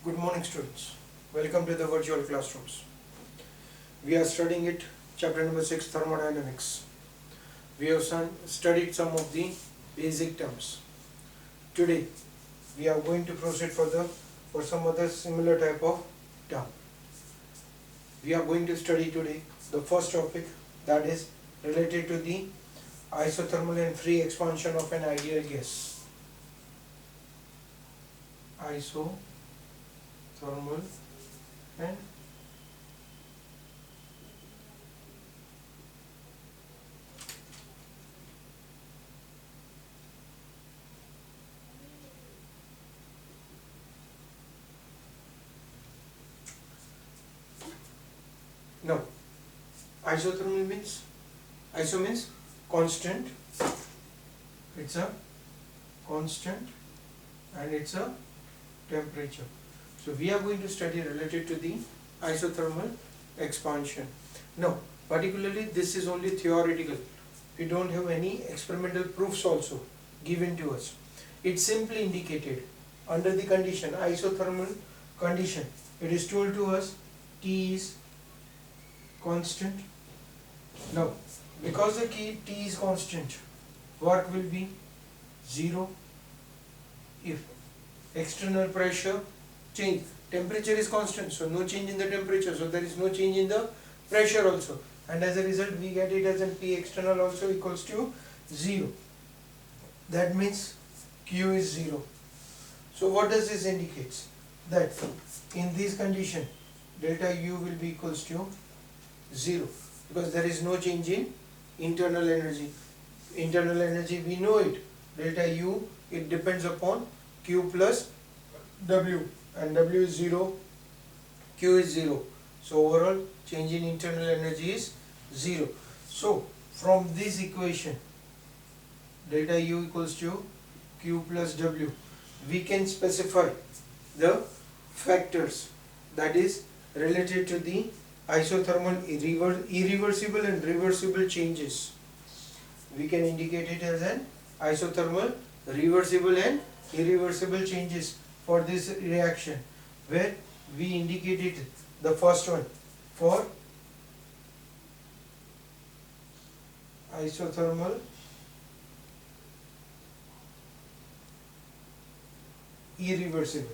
Good morning students. Welcome to the virtual classrooms. We are studying it chapter number 6 thermodynamics. We have studied some of the basic terms. Today we are going to proceed further for some other similar type of term. We are going to study today the first topic, that is related to the isothermal and free expansion of an ideal gas. Isothermal and now isothermal means, iso means constant, it's a constant and it's a temperature. So we are going to study related to the isothermal expansion. Now particularly this is only theoretical. We don't have any experimental proofs also given to us. It's simply indicated under the condition, isothermal condition. It is told to us T is constant. Now because the T is constant, work will be 0. If external pressure change, temperature is constant, so no change in the temperature, so there is no change in the pressure also, and as a result we get it as an P external also equals to 0. That means Q is 0. So what does this indicates? That in this condition delta U will be equals to 0 because there is no change in internal energy. Internal energy we know it, delta U, it depends upon Q plus W, and W is 0, Q is 0. So overall change in internal energy is 0. So from this equation, delta U equals to Q plus W, we can specify the factors that is related to the isothermal irreversible and reversible changes. We can indicate it as an isothermal reversible and irreversible changes for this reaction, where we indicated the first one for isothermal irreversible,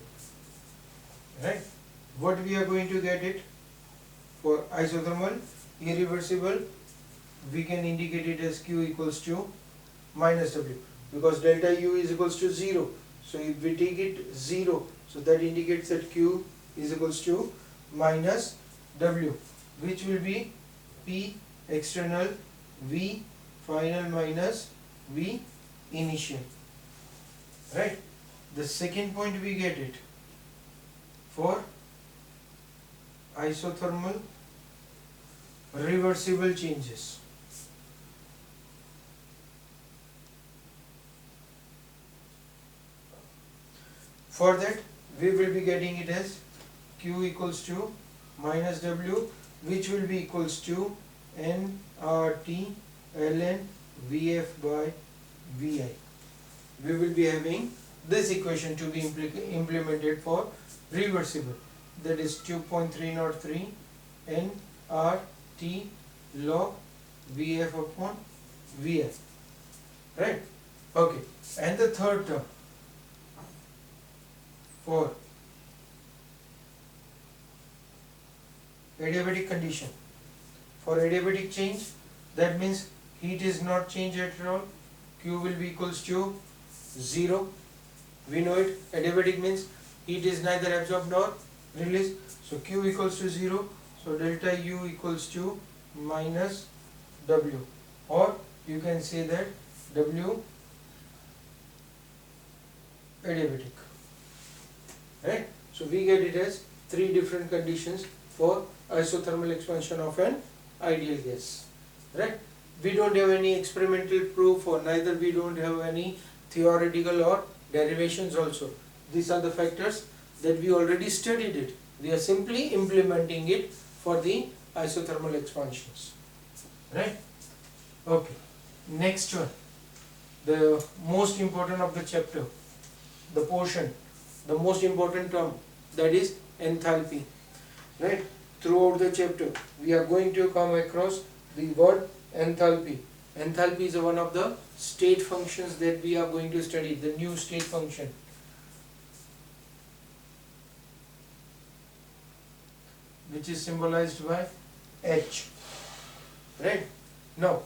right? What we are going to get it for isothermal irreversible, we can indicate it as Q equals to minus W, because delta U is equals to 0. So if we take it 0, so that indicates that Q is equals to minus W, which will be P external V final minus V initial, right? The second point we get it for isothermal reversible changes. For that we will be getting it as Q equals to minus W, which will be equals to nRT ln Vf by Vi. We will be having this equation to be implemented for reversible, that is 2.303 nRT log Vf upon Vi, right? Okay, and the third term for adiabatic condition. For adiabatic change, that means heat is not changed at all, Q will be equals to 0. We know it, adiabatic means heat is neither absorbed nor released, so Q equals to 0. So delta U equals to minus W, or you can say that W adiabatic, right? So we get it as 3 different conditions for isothermal expansion of an ideal gas, right? We don't have any experimental proof, or neither we don't have any theoretical or derivations also. These are the factors that we already studied it. We are simply implementing it for the isothermal expansions, right? Okay, next one, the most important of the chapter, the portion, the most important term, that is enthalpy. Right? Throughout the chapter we are going to come across the word enthalpy. Enthalpy is one of the state functions that we are going to study, the new state function. Which is symbolized by H. Right? Now,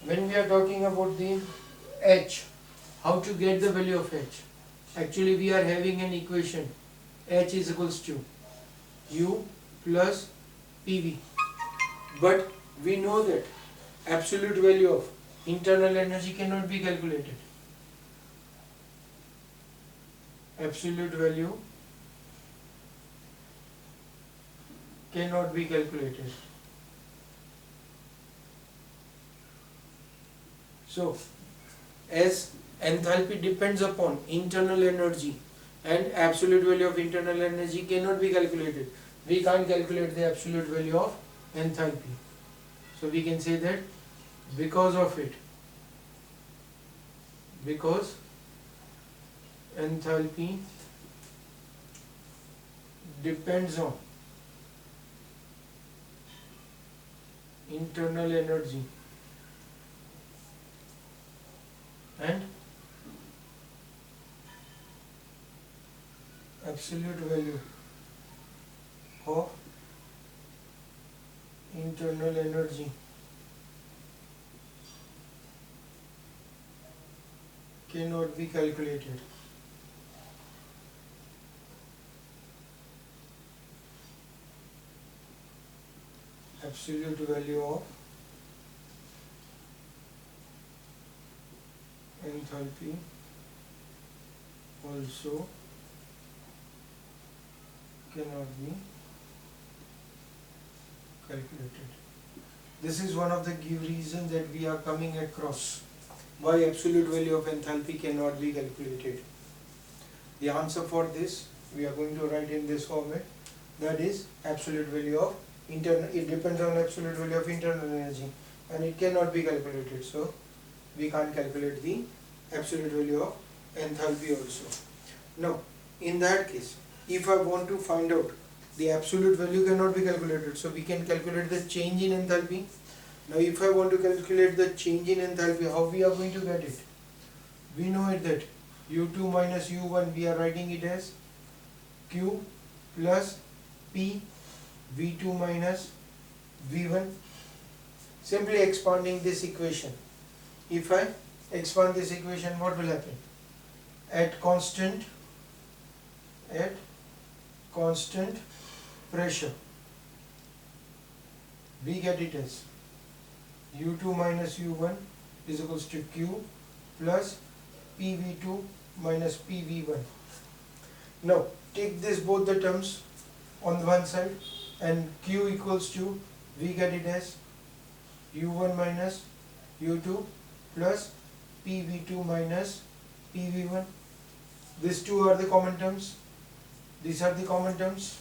when we are talking about the H, how to get the value of H? Actually, we are having an equation. H is equals to U plus PV. But we know that absolute value of internal energy cannot be calculated. Absolute value cannot be calculated. So, as enthalpy depends upon internal energy and absolute value of internal energy cannot be calculated, we can't calculate the absolute value of enthalpy. So we can say that because of it, because enthalpy depends on internal energy and absolute value of internal energy cannot be calculated. Absolute value of enthalpy also cannot be calculated. This is one of the reasons that we are coming across why absolute value of enthalpy cannot be calculated. The answer for this we are going to write in this format, that is absolute value of internal, it depends on absolute value of internal energy and it cannot be calculated, so we can't calculate the absolute value of enthalpy also. Now in that case, if I want to find out the absolute value cannot be calculated, so we can calculate the change in enthalpy. Now if I want to calculate the change in enthalpy, how we are going to get it? We know it that U2 minus U1, we are writing it as Q plus P V2 minus V1. Simply expanding this equation. If I expand this equation, what will happen? At constant pressure, we get it as U2 minus U1 is equals to Q plus PV2 minus PV1. Now take this both the terms on one side and Q equals to, we get it as U1 minus U2 plus PV2 minus PV1. These two are the common terms. These are the common terms.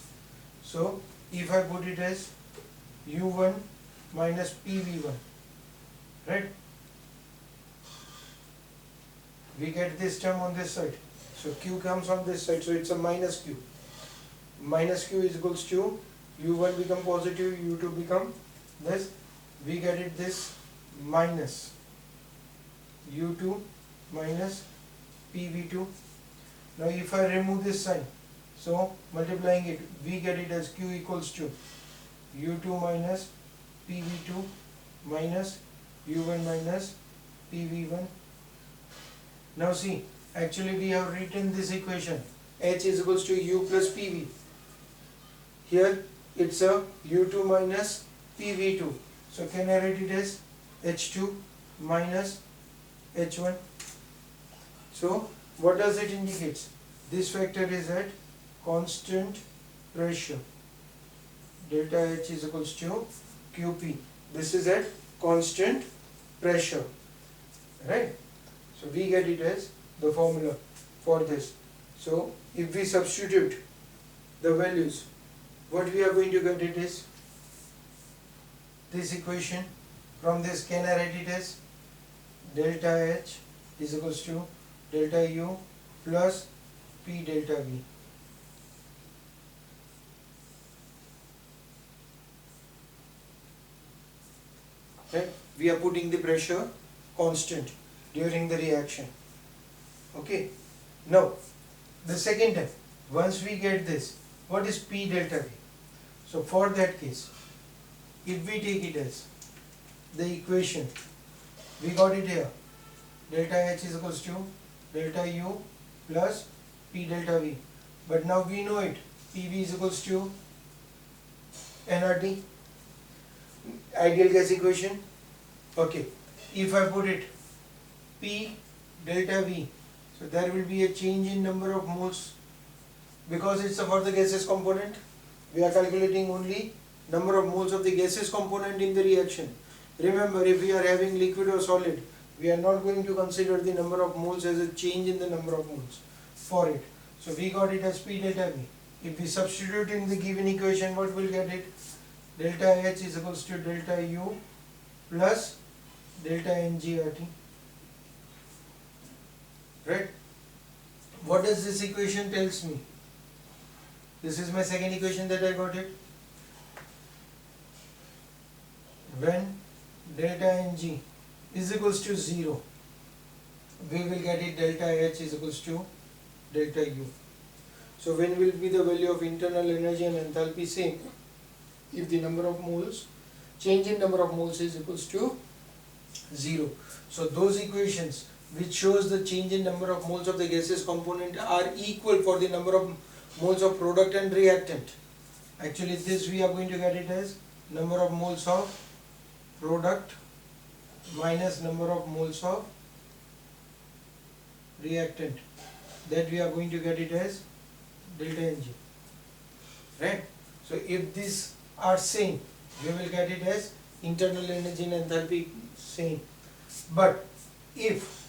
So if I put it as U1 minus PV1, right? We get this term on this side. So Q comes on this side, so it's a minus Q. Minus Q is equals to U1 become positive, U2 become this. We get it this minus U2 minus PV2. Now if I remove this sign, so multiplying it, we get it as Q equals to U2 minus PV2 minus U1 minus PV1. Now see, actually we have written this equation, H is equals to U plus PV. Here it's a U2 minus PV2. So can I write it as H2 minus H1? So what does it indicate? This factor is at constant pressure. Delta H is equals to QP. This is at constant pressure, right? So we get it as the formula for this. So if we substitute the values, what we are going to get it is this equation. From this, can I write it as delta H is equals to delta U plus P delta V. right? We are putting the pressure constant during the reaction. Okay. Now, the second time, once we get this, what is P delta V? So for that case, if we take it as the equation, we got it here, delta H is equals to delta U plus P delta V. But now we know it, PV is equals to nRT, ideal gas equation. Okay, if I put it P delta V, so there will be a change in number of moles, because it's for the gaseous component. We are calculating only number of moles of the gaseous component in the reaction. Remember, if we are having liquid or solid, we are not going to consider the number of moles as a change in the number of moles for it. So we got it as P delta V. If we substitute in the given equation, what will get it? Delta H is equals to delta U plus delta NGRT. Right? What does this equation tells me? This is my second equation that I got it. When delta Ng is equals to 0, we will get it delta H is equals to delta U. So when will be the value of internal energy and enthalpy same? If the number of moles, change in number of moles is equals to 0. So those equations which shows the change in number of moles of the gaseous component are equal for the number of moles of product and reactant. Actually this we are going to get it as number of moles of product minus number of moles of reactant. That we are going to get it as delta Ng. Right? So if these are same, we will get it as internal energy and enthalpy same. But if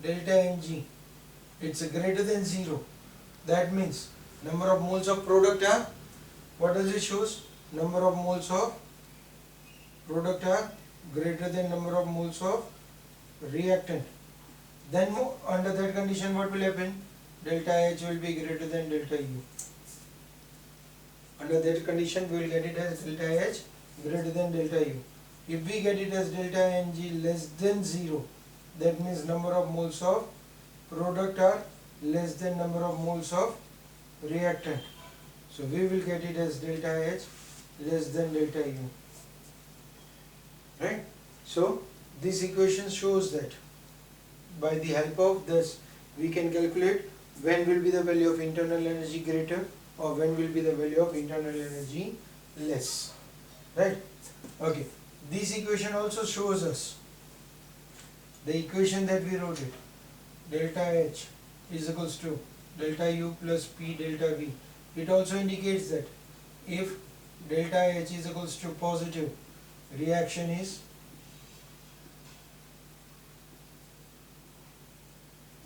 delta Ng it's greater than 0, that means number of moles of product are, what does it shows? Number of moles of product are greater than number of moles of reactant. Then under that condition what will happen? Delta H will be greater than delta U. Under that condition we will get it as delta H greater than delta U. If we get it as delta Ng less than 0, that means number of moles of product are less than number of moles of reactant. So we will get it as delta H less than delta U. Right? So this equation shows that by the help of this we can calculate when will be the value of internal energy greater or when will be the value of internal energy less. Right? Okay. This equation also shows us the equation that we wrote it, delta H is equals to delta U plus P delta V. It also indicates that if delta H is equals to positive, reaction is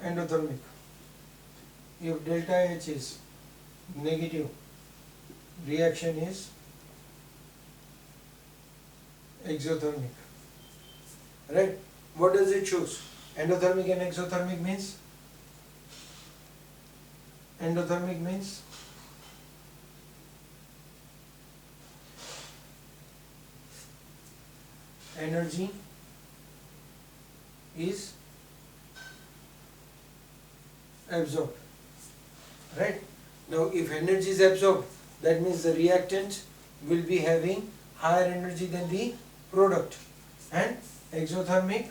endothermic. If delta H is negative, reaction is exothermic. Right? What does it shows? Endothermic and exothermic means? Endothermic means energy is absorbed. Right? Now if energy is absorbed, that means the reactant will be having higher energy than the product. And exothermic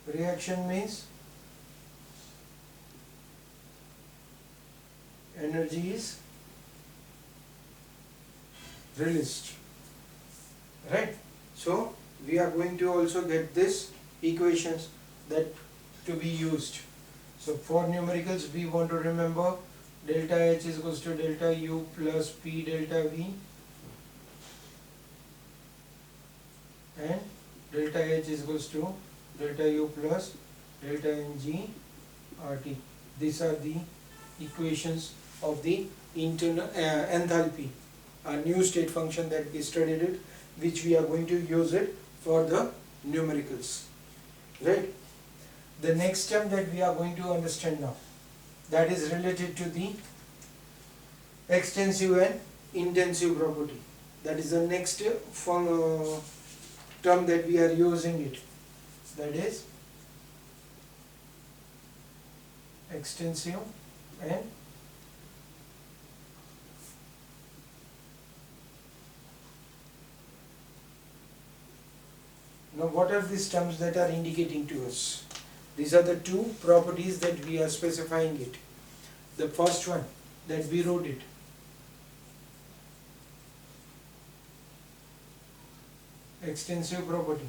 reaction means energy is released. Right? So we are going to also get this equations that to be used. So for numericals we want to remember delta H is equals to delta U plus P delta V and delta H is equals to delta U plus delta Ng RT. These are the equations of the internal enthalpy, a new state function that we studied it, which we are going to use it for the numericals. Right? The next term that we are going to understand now, that is related to the extensive and intensive property. That is the next term that we are using it. That is extensive and now what are these terms that are indicating to us? These are the two properties that we are specifying it. The first one that we wrote it, extensive property.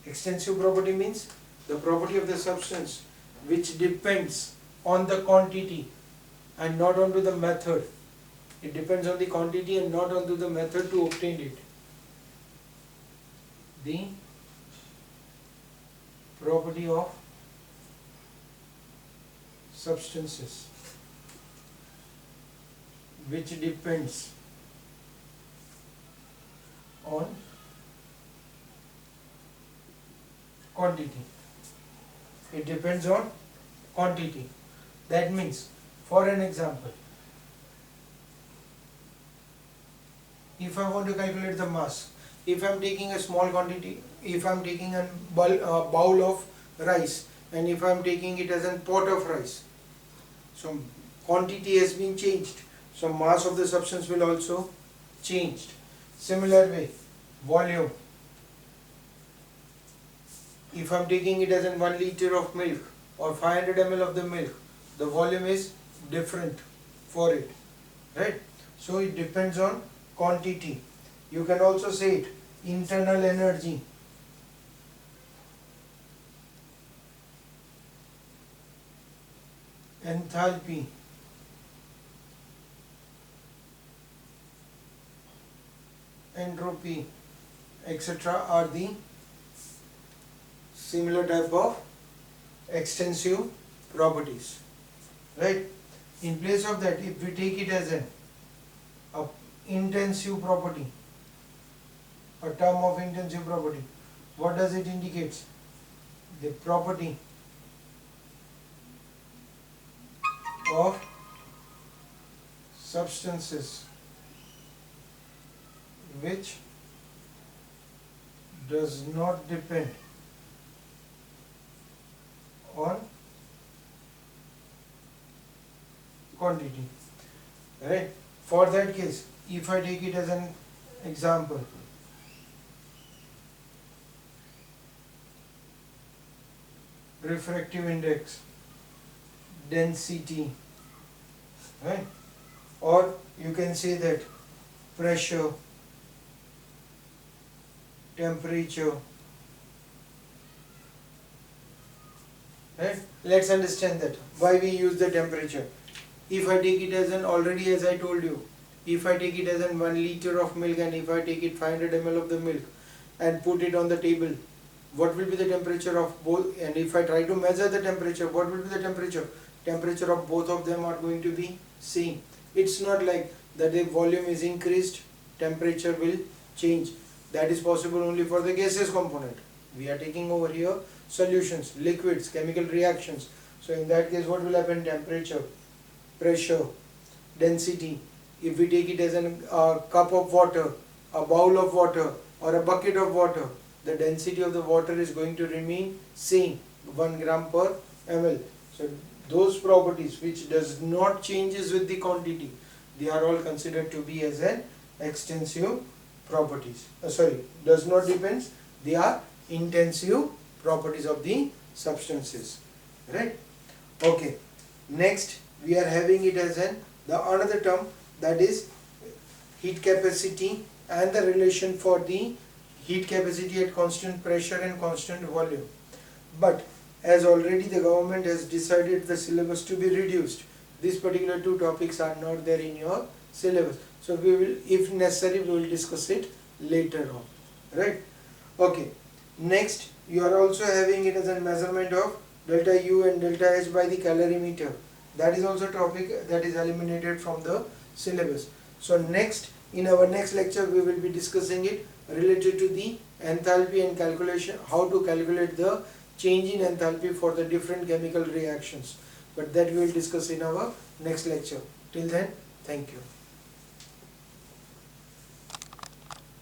Extensive property means the property of the substance which depends on the quantity and not onto the method. It depends on the quantity and not onto the method to obtain it. The property of substances which depends on quantity. It depends on quantity. That means, for an example, if I want to calculate the mass, if I am taking a small quantity, if I am taking a bowl of rice and if I am taking it as a pot of rice, so quantity has been changed, so mass of the substance will also change. Similar way, volume. If I am taking it as in 1 liter of milk or 500 ml of the milk, the volume is different for it, right? So it depends on quantity. You can also say it internal energy. Enthalpy. Entropy, etc. are the similar type of extensive properties, right? In place of that, if we take it as an intensive property, a term of intensive property, what does it indicate? The property of substances which does not depend on quantity, right? For that case, if I take it as an example, refractive index, density, right? Or you can say that pressure, temperature, right? Let's understand that why we use the temperature. If I take it as an, already as I told you, if I take it as an 1 liter of milk and if I take it 500 ml of the milk and put it on the table, what will be the temperature of both? And if I try to measure the temperature, what will be the temperature? Temperature of both of them are going to be same. It's not like that the volume is increased, temperature will change. That is possible only for the gaseous component. We are taking over here solutions, liquids, chemical reactions. So in that case, what will happen? Temperature, pressure, density. If we take it as a cup of water, a bowl of water or a bucket of water, the density of the water is going to remain same, 1 gram per ml. So those properties which does not changes with the quantity, they are all considered to be as an extensive properties. Does not depends, they are intensive properties of the substances, right? Okay, next we are having it as another term, that is heat capacity and the relation for the heat capacity at constant pressure and constant volume. But as already the government has decided the syllabus to be reduced, these particular two topics are not there in your syllabus. So we will, if necessary, we will discuss it later on, right? Okay, next you are also having it as a measurement of delta U and delta H by the calorimeter. That is also a topic that is eliminated from the syllabus. So next, in our next lecture, we will be discussing it related to the enthalpy and calculation, how to calculate the change in enthalpy for the different chemical reactions. But that we will discuss in our next lecture. Till then, Thank you.